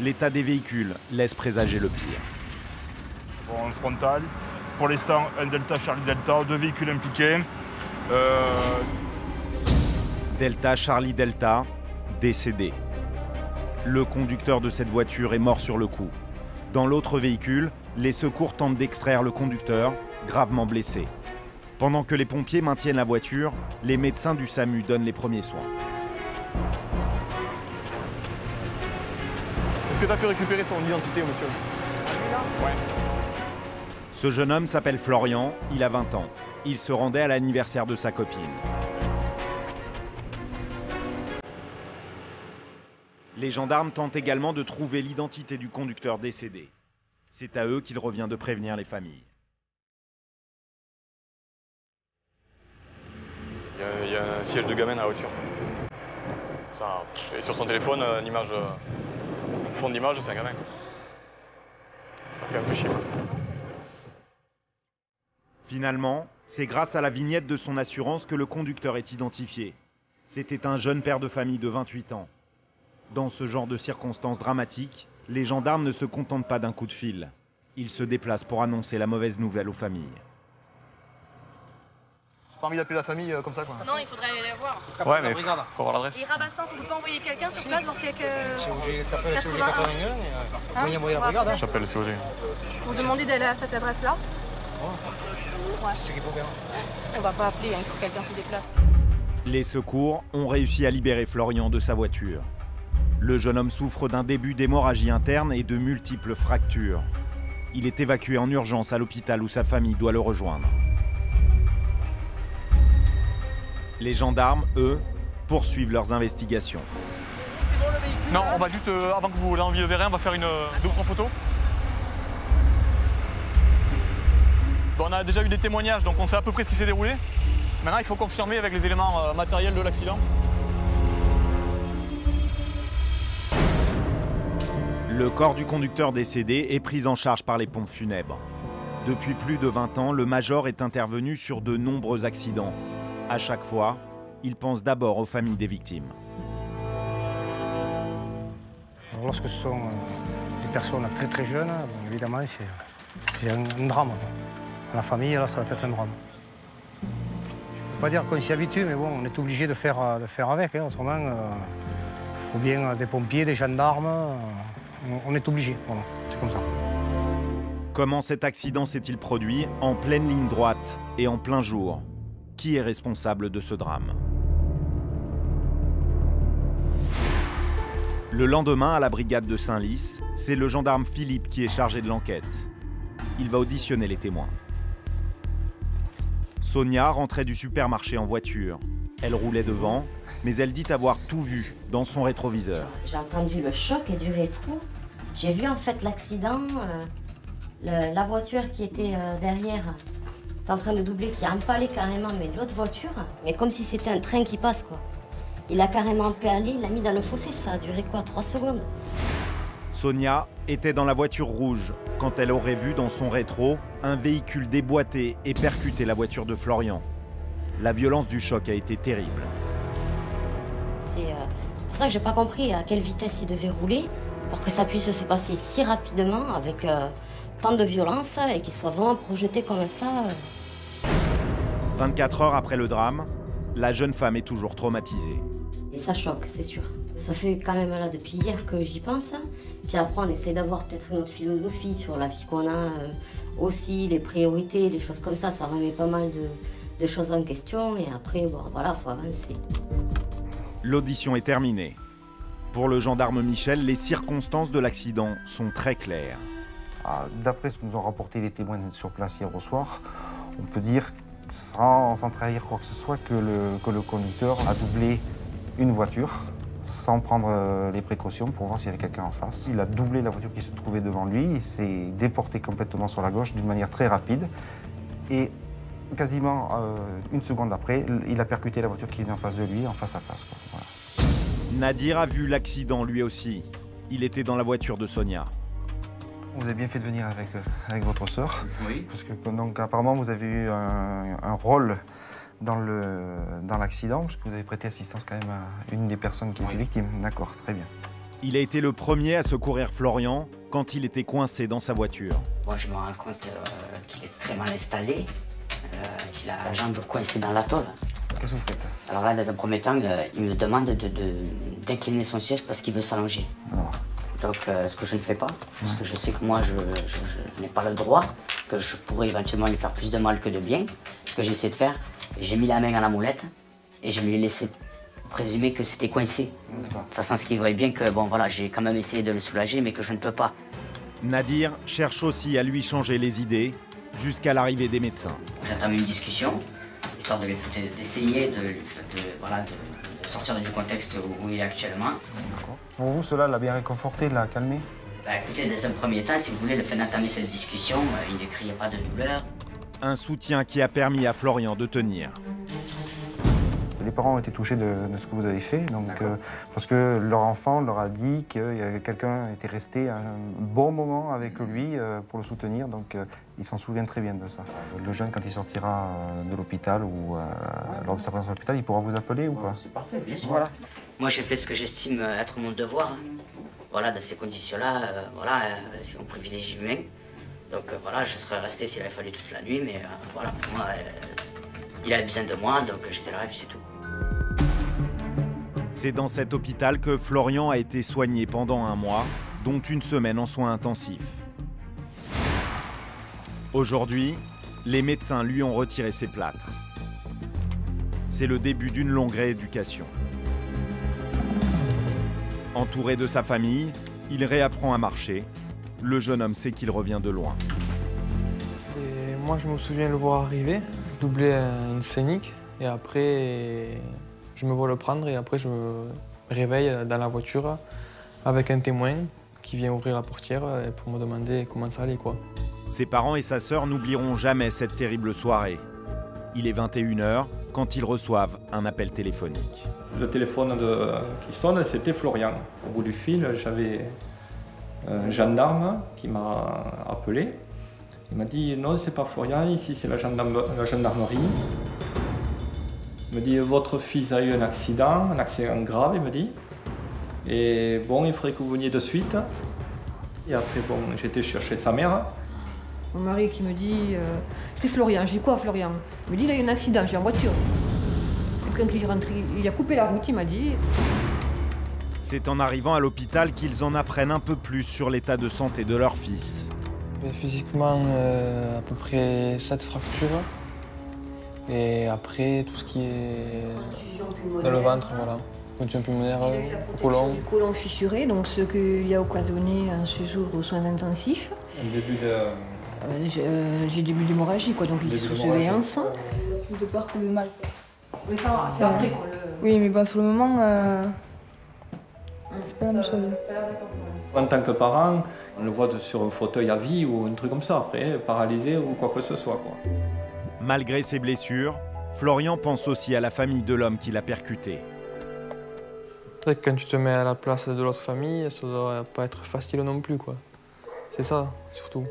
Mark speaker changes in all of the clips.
Speaker 1: L'état des véhicules laisse présager le pire.
Speaker 2: Bon, frontal. Pour l'instant, un Delta Charlie Delta, 2 véhicules impliqués.
Speaker 1: Delta Charlie Delta, décédé. Le conducteur de cette voiture est mort sur le coup. Dans l'autre véhicule, les secours tentent d'extraire le conducteur, gravement blessé. Pendant que les pompiers maintiennent la voiture, les médecins du SAMU donnent les premiers soins.
Speaker 3: Est-ce que tu as pu récupérer son identité, monsieur? Ouais.
Speaker 1: Ce jeune homme s'appelle Florian, il a 20 ans. Il se rendait à l'anniversaire de sa copine. Les gendarmes tentent également de trouver l'identité du conducteur décédé. C'est à eux qu'il revient de prévenir les familles.
Speaker 3: Il y a un siège de gamin dans la voiture. Ça, et sur son téléphone, une image, fond d'image, c'est un gamin. Ça fait un peu chier.
Speaker 1: Finalement, c'est grâce à la vignette de son assurance que le conducteur est identifié. C'était un jeune père de famille de 28 ans. Dans ce genre de circonstances dramatiques, les gendarmes ne se contentent pas d'un coup de fil. Ils se déplacent pour annoncer la mauvaise nouvelle aux familles.
Speaker 3: J'ai pas envie d'appeler la famille comme ça, quoi.
Speaker 4: Non, il faudrait aller les voir.
Speaker 3: Ouais, mais faut avoir l'adresse.
Speaker 4: Et Rabastens, on peut pas envoyer quelqu'un sur place, voir s'il y a que...
Speaker 5: T'appelles le COG 81 et envoyer la brigade.
Speaker 3: J'appelle le COG.
Speaker 4: Vous demandez d'aller à cette adresse-là?
Speaker 5: Ouais. C'est ce qu'il faut faire.
Speaker 4: On va pas appeler, il faut que quelqu'un se déplace.
Speaker 1: Les secours ont réussi à libérer Florian de sa voiture. Le jeune homme souffre d'un début d'hémorragie interne et de multiples fractures. Il est évacué en urgence à l'hôpital où sa famille doit le rejoindre. Les gendarmes, eux, poursuivent leurs investigations.
Speaker 4: C'est bon le véhicule?
Speaker 3: Non, on va juste, avant que vous l'enleviez le verre, on va faire une double photo. Bon, on a déjà eu des témoignages, donc on sait à peu près ce qui s'est déroulé. Maintenant, il faut confirmer avec les éléments matériels de l'accident.
Speaker 1: Le corps du conducteur décédé est pris en charge par les pompes funèbres. Depuis plus de 20 ans, le major est intervenu sur de nombreux accidents. À chaque fois, il pense d'abord aux familles des victimes.
Speaker 5: Alors, lorsque ce sont des personnes très très jeunes, bon, évidemment, c'est un drame. La famille, là, ça va être un drame. Je ne peux pas dire qu'on s'y habitue, mais bon, on est obligé de faire avec. Hein. Autrement, il faut bien des pompiers, des gendarmes. On est obligé, voilà. C'est comme ça.
Speaker 1: Comment cet accident s'est-il produit en pleine ligne droite et en plein jour? Qui est responsable de ce drame? Le lendemain, à la brigade de Saint-Lys, c'est le gendarme Philippe qui est chargé de l'enquête. Il va auditionner les témoins. Sonia rentrait du supermarché en voiture. Elle roulait devant, mais elle dit avoir tout vu dans son rétroviseur.
Speaker 6: J'ai entendu le choc et du rétro. J'ai vu en fait l'accident, la voiture qui était derrière, en train de doubler, qui a empalé carrément mais l'autre voiture, mais comme si c'était un train qui passe quoi. Il a carrément perlé, il l'a mis dans le fossé, ça a duré quoi, 3 secondes.
Speaker 1: Sonia était dans la voiture rouge quand elle aurait vu dans son rétro un véhicule déboîter et percuter la voiture de Florian. La violence du choc a été terrible.
Speaker 6: C'est pour ça que j'ai pas compris à quelle vitesse il devait rouler pour que ça puisse se passer si rapidement avec tant de violence et qu'il soit vraiment projeté comme ça.
Speaker 1: 24 heures après le drame, la jeune femme est toujours traumatisée.
Speaker 6: Et ça choque, c'est sûr. Ça fait quand même là depuis hier que j'y pense. Puis après, on essaie d'avoir peut-être une autre philosophie sur la vie qu'on a aussi, les priorités, les choses comme ça. Ça remet pas mal de choses en question. Et après, bon, voilà, faut avancer.
Speaker 1: L'audition est terminée. Pour le gendarme Michel, les circonstances de l'accident sont très claires.
Speaker 7: D'après ce que nous ont rapporté les témoins sur place hier au soir, on peut dire, sans trahir quoi que ce soit, que le conducteur a doublé une voiture sans prendre les précautions pour voir s'il y avait quelqu'un en face. Il a doublé la voiture qui se trouvait devant lui, il s'est déporté complètement sur la gauche d'une manière très rapide et quasiment une seconde après, il a percuté la voiture qui venait en face de lui, en face à face, quoi. Voilà.
Speaker 1: Nadir a vu l'accident lui aussi. Il était dans la voiture de Sonia.
Speaker 7: Vous avez bien fait de venir avec votre sœur.
Speaker 8: Oui.
Speaker 7: Parce que donc, apparemment, vous avez eu un rôle dans l'accident, parce que vous avez prêté assistance quand même à une des personnes qui était victime. D'accord, très bien.
Speaker 1: Il a été le premier à secourir Florian quand il était coincé dans sa voiture.
Speaker 8: Moi, je me rends compte qu'il est très mal installé, qu'il a la jambe coincée dans la tôle.
Speaker 7: Qu'est-ce que vous faites?
Speaker 8: Alors là, dans un premier temps, il me demande d'incliner son siège parce qu'il veut s'allonger. Donc, ce que je ne fais pas, parce que je sais que moi, je n'ai pas le droit, que je pourrais éventuellement lui faire plus de mal que de bien. Ce que j'essaie de faire, j'ai mis la main à la moulette et je lui ai laissé présumer que c'était coincé. De toute façon, ce qui voyait bien que, bon, voilà, j'ai quand même essayé de le soulager, mais que je ne peux pas.
Speaker 1: Nadir cherche aussi à lui changer les idées jusqu'à l'arrivée des médecins.
Speaker 8: J'entame une discussion, histoire d'essayer de sortir du contexte où il est actuellement.
Speaker 7: Pour vous, cela l'a bien réconforté, l'a calmé?
Speaker 8: Bah écoutez, dans un premier temps, si vous voulez, le fait d'entamer cette discussion, il ne criait pas de douleur.
Speaker 1: Un soutien qui a permis à Florian de tenir.
Speaker 7: Les parents ont été touchés de ce que vous avez fait, donc, parce que leur enfant leur a dit que quelqu'un était resté un bon moment avec lui pour le soutenir, donc ils s'en souviennent très bien de ça. Le jeune, quand il sortira de l'hôpital ou lors de sa présence à l'hôpital, il pourra vous appeler ou pas?
Speaker 8: C'est parfait, bien sûr. Voilà. Moi, j'ai fait ce que j'estime être mon devoir. Voilà, dans ces conditions-là, on privilégie l'humain. Donc voilà, je serais resté s'il avait fallu toute la nuit, mais voilà, pour moi, il avait besoin de moi, donc j'étais là et puis c'est tout.
Speaker 1: C'est dans cet hôpital que Florian a été soigné pendant 1 mois, dont 1 semaine en soins intensifs. Aujourd'hui, les médecins lui ont retiré ses plâtres. C'est le début d'une longue rééducation. Entouré de sa famille, il réapprend à marcher. Le jeune homme sait qu'il revient de loin.
Speaker 9: Et moi, je me souviens le voir arriver, doubler une scénique, et après, je me vois le prendre, et après, je me réveille dans la voiture avec un témoin qui vient ouvrir la portière pour me demander comment ça allait, quoi.
Speaker 1: Ses parents et sa sœur n'oublieront jamais cette terrible soirée. Il est 21 h quand ils reçoivent un appel téléphonique.
Speaker 10: Le téléphone qui sonne, c'était Florian. Au bout du fil, j'avais un gendarme qui m'a appelé. Il m'a dit « Non, c'est pas Florian, ici c'est la gendarmerie. » Il me dit « Votre fils a eu un accident grave, il me dit. Et bon, il faudrait que vous veniez de suite. » Et après, bon, j'ai été chercher sa mère.
Speaker 11: Mon mari qui me dit c'est Florian. Je dis quoi Florian? Il me dit il a eu un accident, j'ai en voiture. Quelqu'un qui est rentré, il a coupé la route, il m'a dit.
Speaker 1: C'est en arrivant à l'hôpital qu'ils en apprennent un peu plus sur l'état de santé de leur fils.
Speaker 9: Physiquement, à peu près 7 fractures. Et après, tout ce qui est dans le ventre, voilà. Contusion pulmonaire, côlon.
Speaker 11: Le côlon fissuré, donc ce qui a occasionné un séjour aux soins intensifs.
Speaker 10: Un début de...
Speaker 11: j'ai début d'hémorragie, quoi, donc il est sous surveillance.
Speaker 4: De peur que de mal.
Speaker 11: Oui, ça, c'est après qu'on le...
Speaker 4: Oui, mais bon, sur le moment, c'est pas la même chose.
Speaker 10: En tant que parent, on le voit sur un fauteuil à vie ou un truc comme ça, après, paralysé ou quoi que ce soit, quoi.
Speaker 1: Malgré ses blessures, Florian pense aussi à la famille de l'homme qui l'a percuté.
Speaker 9: C'est vrai que quand tu te mets à la place de l'autre famille, ça doit pas être facile non plus, quoi. C'est ça, surtout.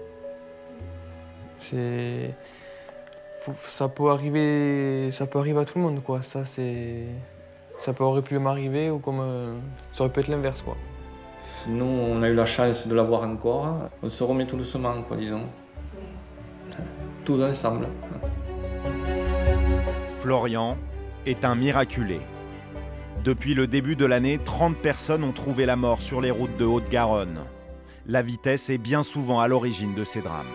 Speaker 9: Ça peut arriver à tout le monde, quoi. Ça aurait pu m'arriver ou comme ça aurait pu être l'inverse, quoi.
Speaker 10: Nous, on a eu la chance de l'avoir encore. On se remet tout doucement, quoi, disons. Tout ensemble.
Speaker 1: Florian est un miraculé. Depuis le début de l'année, 30 personnes ont trouvé la mort sur les routes de Haute-Garonne. La vitesse est bien souvent à l'origine de ces drames.